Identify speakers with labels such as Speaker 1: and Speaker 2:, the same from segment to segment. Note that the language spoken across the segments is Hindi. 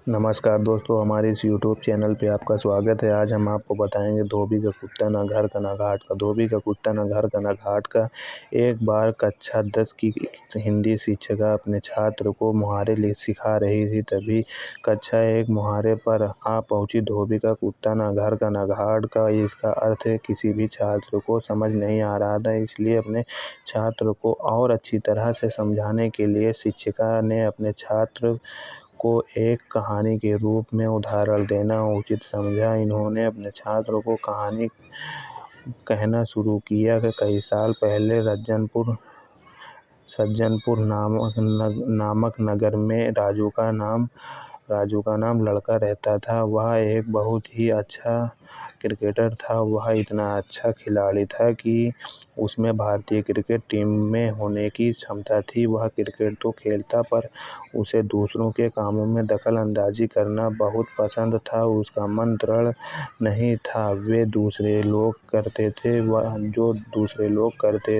Speaker 1: नमस्कार दोस्तों, हमारे इस यूट्यूब चैनल पे आपका स्वागत है। आज हम आपको बताएंगे धोबी का कुत्ता ना घर का ना घाट का। धोबी का कुत्ता ना घर का ना घाट का। एक बार कक्षा 10 की हिंदी शिक्षिका अपने छात्र को मुहावरे सिखा रही थी, तभी कक्षा 1 मुहावरे पर आ पहुंची। धोबी का कुत्ता ना घर का ना घाट का। इसका अर्थ किसी भी छात्र को समझ नहीं आ रहा था, इसलिए अपने छात्र को और अच्छी तरह से समझाने के लिए शिक्षिका ने अपने छात्र को एक कहानी के रूप में उदाहरण देना उचित समझा। इन्होंने अपने छात्रों को कहानी कहना शुरू किया कि कई साल पहले सज्जनपुर नामक नगर में राजू का नाम लड़का रहता था। वह एक बहुत ही अच्छा क्रिकेटर था। वह इतना अच्छा खिलाड़ी था कि उसमें भारतीय क्रिकेट टीम में होने की क्षमता थी। वह क्रिकेट तो खेलता, पर उसे दूसरों के कामों में दखल अंदाजी करना बहुत पसंद था। उसका मन दृढ़ नहीं था। जो दूसरे लोग करते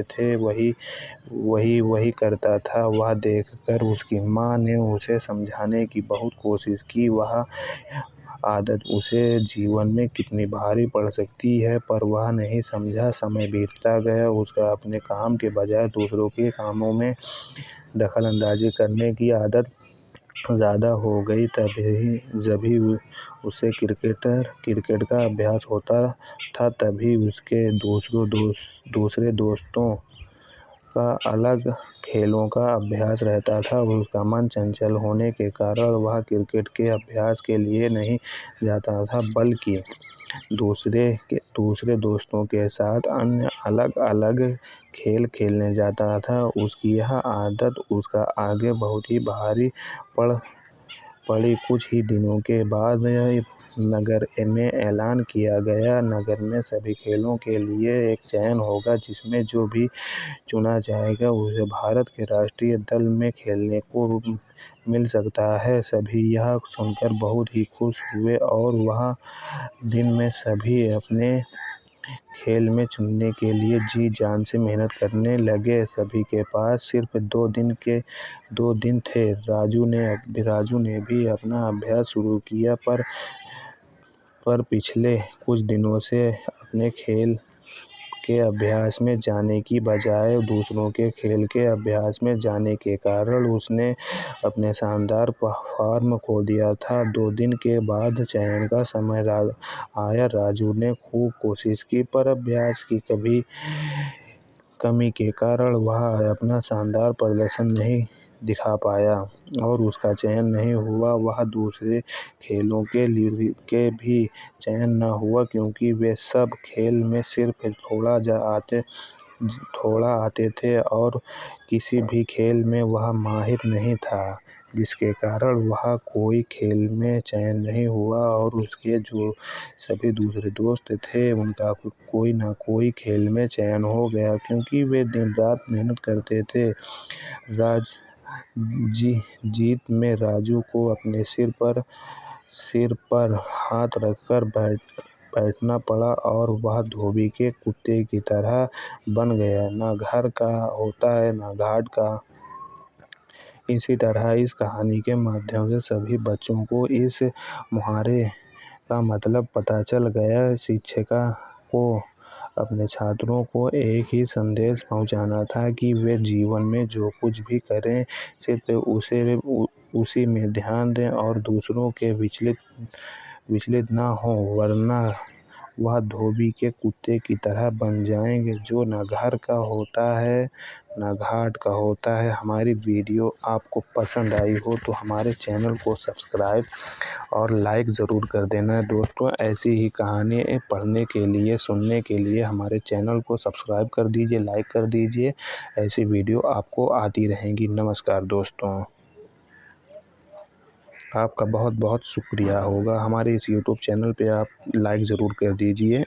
Speaker 1: थे वही करता था। वह देखकर उसकी माँ ने उसे समझाने की बहुत कोशिश की। वह आदत उसे जीवन में कितनी भारी पड़ सकती है, पर वह नहीं समझा। समय बीतता गया। उसका अपने काम के बजाय दूसरों के कामों में दखल अंदाजी करने की आदत ज़्यादा हो गई। जभी उसे क्रिकेट का अभ्यास होता था, तभी उसके दूसरे दोस्तों का अलग खेलों का अभ्यास रहता था। उसका मन चंचल होने के कारण वह क्रिकेट के अभ्यास के लिए नहीं जाता था, बल्कि दूसरे दोस्तों के साथ अन्य अलग खेल खेलने जाता था। उसकी यह आदत उसका आगे बहुत ही भारी पड़ी। कुछ ही दिनों के बाद नगर में ऐलान किया गया। नगर में सभी खेलों के लिए एक चयन होगा, जिसमें जो भी चुना जाएगा उसे भारत के राष्ट्रीय दल में खेलने को मिल सकता है। सभी यह सुनकर बहुत ही खुश हुए और वह दिन में सभी अपने खेल में चुनने के लिए जी जान से मेहनत करने लगे। सभी के पास सिर्फ 2 दिन थे। राजू ने भी अपना अभ्यास शुरू किया, पर पिछले कुछ दिनों से अपने खेल के अभ्यास में जाने की बजाय दूसरों के खेल के अभ्यास में जाने के कारण उसने अपने शानदार फॉर्म खो दिया था। 2 दिन के बाद चयन का समय आया। राजू ने खूब कोशिश की, पर अभ्यास की कमी के कारण वह अपना शानदार प्रदर्शन नहीं दिखा पाया और उसका चयन नहीं हुआ। वह दूसरे खेलों के भी चयन न हुआ, क्योंकि वे सब खेल में सिर्फ थोड़ा आते थे और किसी भी खेल में वह माहिर नहीं था, जिसके कारण वह कोई खेल में चयन नहीं हुआ। और उसके जो सभी दूसरे दोस्त थे, उनका कोई ना कोई खेल में चयन हो गया, क्योंकि वे दिन रात मेहनत करते थे। जीत में राजू को अपने सिर पर हाथ रखकर बैठना पड़ा और वह धोबी के कुत्ते की तरह बन गया। ना घर का होता है ना घाट का। इसी तरह इस कहानी के माध्यम से सभी बच्चों को इस मुहावरे का मतलब पता चल गया। शिक्षिका को अपने छात्रों को एक ही संदेश पहुंचाना था कि वे जीवन में जो कुछ भी करें, सिर्फ उसी में ध्यान दें और दूसरों के विचलित ना हो, वरना वह धोबी के कुत्ते की तरह बन जाएंगे, जो न घर का होता है न घाट का होता है। हमारी वीडियो आपको पसंद आई हो तो हमारे चैनल को सब्सक्राइब और लाइक ज़रूर कर देना दोस्तों। ऐसी ही कहानी पढ़ने के लिए, सुनने के लिए हमारे चैनल को सब्सक्राइब कर दीजिए, लाइक कर दीजिए। ऐसी वीडियो आपको आती रहेंगी। नमस्कार दोस्तों, आपका बहुत बहुत शुक्रिया होगा। हमारे इस यूट्यूब चैनल पे आप लाइक ज़रूर कर दीजिए।